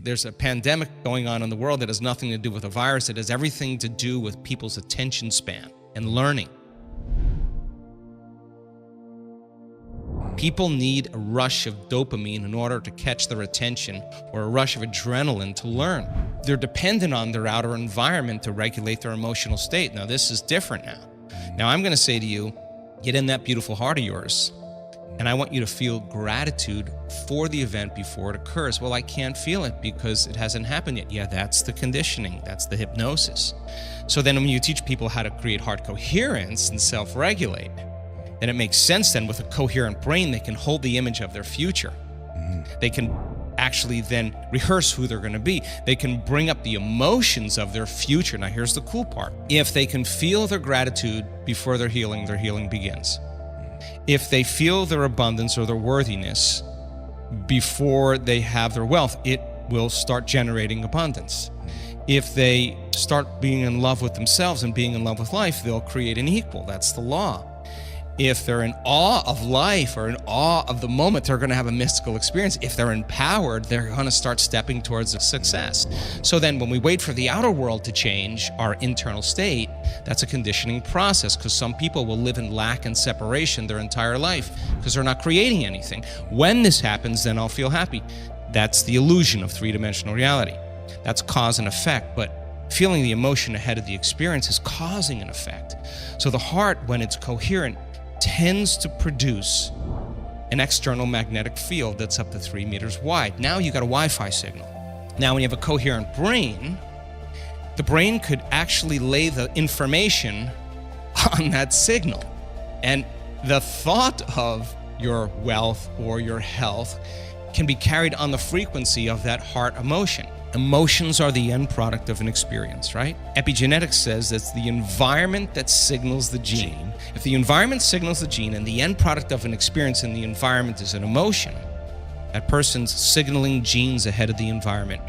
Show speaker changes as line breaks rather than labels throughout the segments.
there's a pandemic going on in the world that has nothing to do with a virus. It has everything to do with people's attention span and learning. People need a rush of dopamine in order to catch their attention, or a rush of adrenaline to learn. They're dependent on their outer environment to regulate their emotional state. Now, this is different now. Now, I'm going to say to you, get in that beautiful heart of yours, and I want you to feel gratitude for the event before it occurs. Well, I can't feel it because it hasn't happened yet. Yeah, that's the conditioning. That's the hypnosis. So then when you teach people how to create heart coherence and self-regulate, then it makes sense then with a coherent brain, they can hold the image of their future. They can actually then rehearse who they're going to be. They can bring up the emotions of their future. Now, here's the cool part. If they can feel their gratitude before their healing begins. If they feel their abundance or their worthiness before they have their wealth, it will start generating abundance. If they start being in love with themselves and being in love with life, they'll create an equal. That's the law. If they're in awe of life or in awe of the moment, they're going to have a mystical experience. If they're empowered, they're going to start stepping towards a success. So then when we wait for the outer world to change our internal state, that's a conditioning process, because some people will live in lack and separation their entire life because they're not creating anything. When this happens, then I'll feel happy. That's the illusion of three-dimensional reality. That's cause and effect, but feeling the emotion ahead of the experience is causing an effect. So the heart, when it's coherent, tends to produce an external magnetic field that's up to 3 meters wide. Now you got a Wi-Fi signal. Now when you have a coherent brain, the brain could actually lay the information on that signal. And the thought of your wealth or your health can be carried on the frequency of that heart emotion. Emotions are the end product of an experience, right? Epigenetics says that's the environment that signals the gene. If the environment signals the gene and the end product of an experience in the environment is an emotion, that person's signaling genes ahead of the environment.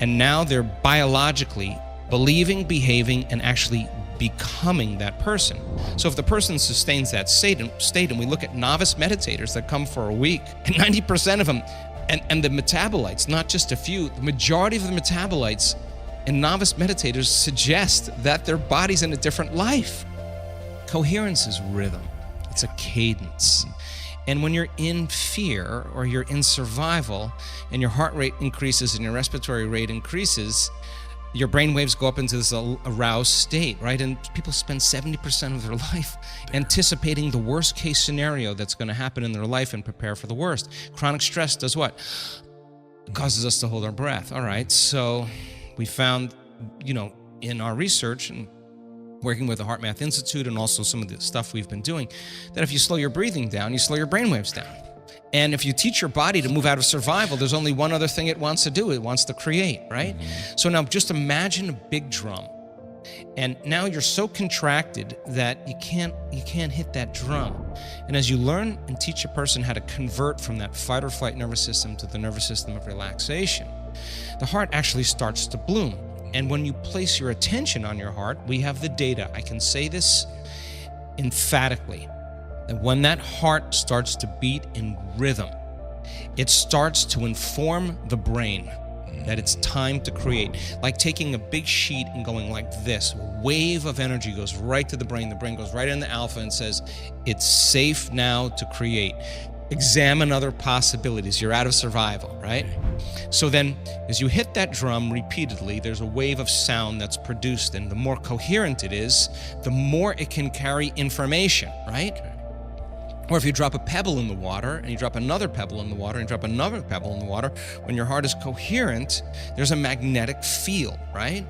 And now they're biologically believing, behaving, and actually becoming that person. So if the person sustains that state, and we look at novice meditators that come for a week, and 90% of them, and the metabolites, not just a few, the majority of the metabolites in novice meditators suggest that their body's in a different life. Coherence is rhythm. It's a cadence. And when you're in fear or you're in survival and your heart rate increases and your respiratory rate increases, your brain waves go up into this aroused state, right? And people spend 70% of their life anticipating the worst case scenario that's going to happen in their life and prepare for the worst. Chronic stress does what? It causes us to hold our breath. All right, so we found, in our research and working with the Heart Math Institute and also some of the stuff we've been doing, that if you slow your breathing down, you slow your brain waves down. And if you teach your body to move out of survival, there's only one other thing it wants to do. It wants to create, right? So now just imagine a big drum. And now you're so contracted that you can't hit that drum. And as you learn and teach a person how to convert from that fight or flight nervous system to the nervous system of relaxation, the heart actually starts to bloom. And when you place your attention on your heart, we have the data. I can say this emphatically. And when that heart starts to beat in rhythm, it starts to inform the brain that it's time to create. Like taking a big sheet and going like this, a wave of energy goes right to the brain. The brain goes right into alpha and says, it's safe now to create. Examine other possibilities. You're out of survival, right? So then as you hit that drum repeatedly, there's a wave of sound that's produced, and the more coherent it is, the more it can carry information, right? Or if you drop a pebble in the water, and you drop another pebble in the water, and you drop another pebble in the water, when your heart is coherent, there's a magnetic field, right?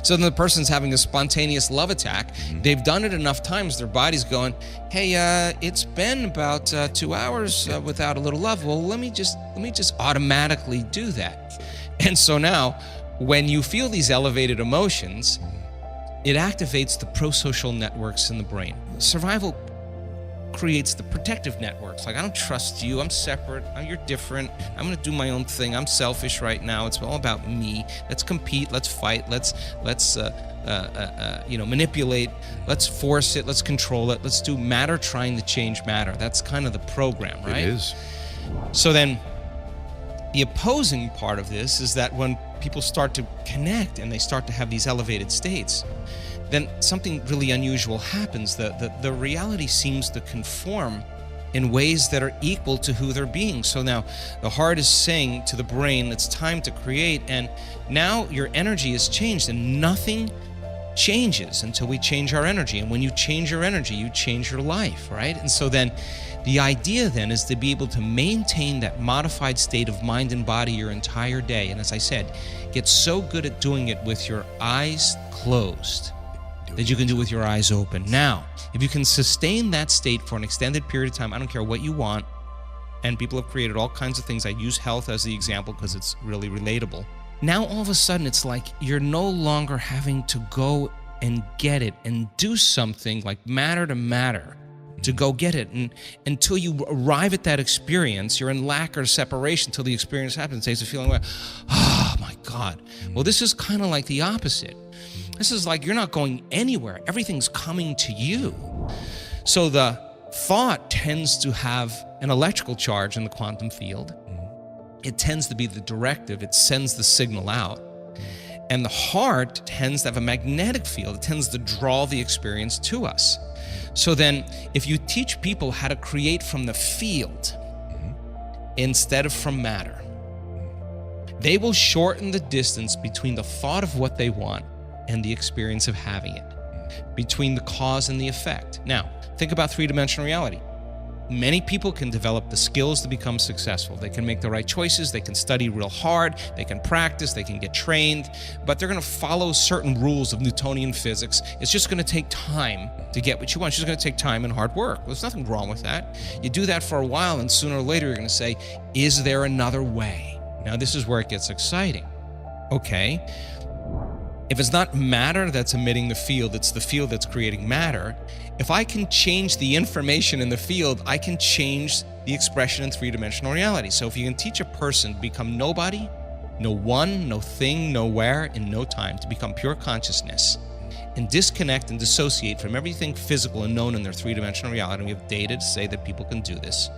So then the person's having a spontaneous love attack. They've done it enough times, their body's going, hey, it's been about 2 hours without a little love. Well, let me just automatically do that. And so now, when you feel these elevated emotions, it activates the prosocial networks in the brain. Survival creates the protective networks. Like, I don't trust you, I'm separate, you're different, I'm gonna do my own thing, I'm selfish right now, it's all about me, let's compete, let's fight, let's manipulate, let's force it, let's control it, let's do matter trying to change matter. That's kind of the program, right?
It is.
So then, The opposing part of this is that when people start to connect and they start to have these elevated states, then something really unusual happens. The reality seems to conform in ways that are equal to who they're being. So now the heart is saying to the brain, it's time to create, and now your energy has changed, and nothing changes until we change our energy. And when you change your energy, you change your life, right? And so then the idea then is to be able to maintain that modified state of mind and body your entire day. And as I said, get so good at doing it with your eyes closed that you can do it with your eyes open. Now, if you can sustain that state for an extended period of time, I don't care what you want, and people have created all kinds of things. I use health as the example because it's really relatable. Now, all of a sudden, it's like you're no longer having to go and get it and do something like matter to matter to go get it. And until you arrive at that experience, you're in lack or separation until the experience happens. It takes a feeling like, oh my God. Well, this is kind of like the opposite. This is like you're not going anywhere. Everything's coming to you. So the thought tends to have an electrical charge in the quantum field. It tends to be the directive. It sends the signal out. And the heart tends to have a magnetic field. It tends to draw the experience to us. So then if you teach people how to create from the field instead of from matter, they will shorten the distance between the thought of what they want and the experience of having it, between the cause and the effect. Now, think about three-dimensional reality. Many people can develop the skills to become successful. They can make the right choices, they can study real hard, they can practice, they can get trained, but they're gonna follow certain rules of Newtonian physics. It's just gonna take time to get what you want. It's just gonna take time and hard work. Well, there's nothing wrong with that. You do that for a while, and sooner or later you're gonna say, is there another way? Now, this is where it gets exciting. Okay, if it's not matter that's emitting the field, it's the field that's creating matter. If I can change the information in the field, I can change the expression in three-dimensional reality. So if you can teach a person to become nobody, no one, no thing, nowhere, in no time, to become pure consciousness and disconnect and dissociate from everything physical and known in their three-dimensional reality, and we have data to say that people can do this.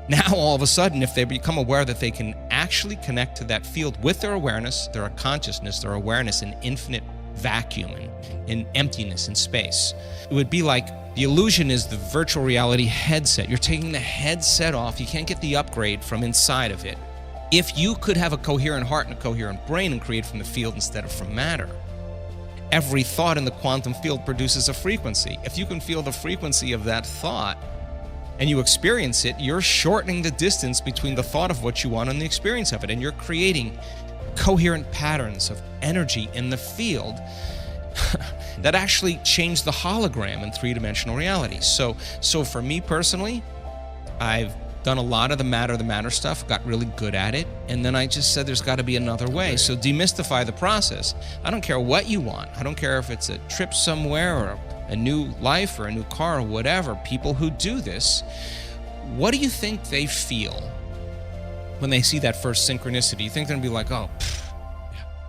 Now, all of a sudden, if they become aware that they can actually connect to that field with their awareness, their consciousness, their awareness in infinite vacuum and in emptiness in space, it would be like the illusion is the virtual reality headset. You're taking the headset off. You can't get the upgrade from inside of it. If you could have a coherent heart and a coherent brain and create from the field instead of from matter, every thought in the quantum field produces a frequency. If you can feel the frequency of that thought, and you experience it, you're shortening the distance between the thought of what you want and the experience of it. And you're creating coherent patterns of energy in the field that actually change the hologram in three-dimensional reality. So for me personally, I've done a lot of the matter stuff, got really good at it, and then I just said there's got to be another way. So demystify the process. I don't care what you want. I don't care if it's a trip somewhere or a new life or a new car or whatever. People who do this, what do you think they feel when they see that first synchronicity? You think they're gonna be like, oh,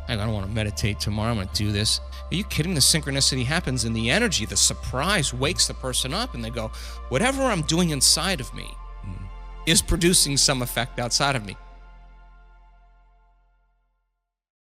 I don't want to meditate tomorrow, I'm gonna do this. Are you kidding? The synchronicity happens and the energy, the surprise wakes the person up and they go, whatever I'm doing inside of me is producing some effect outside of me.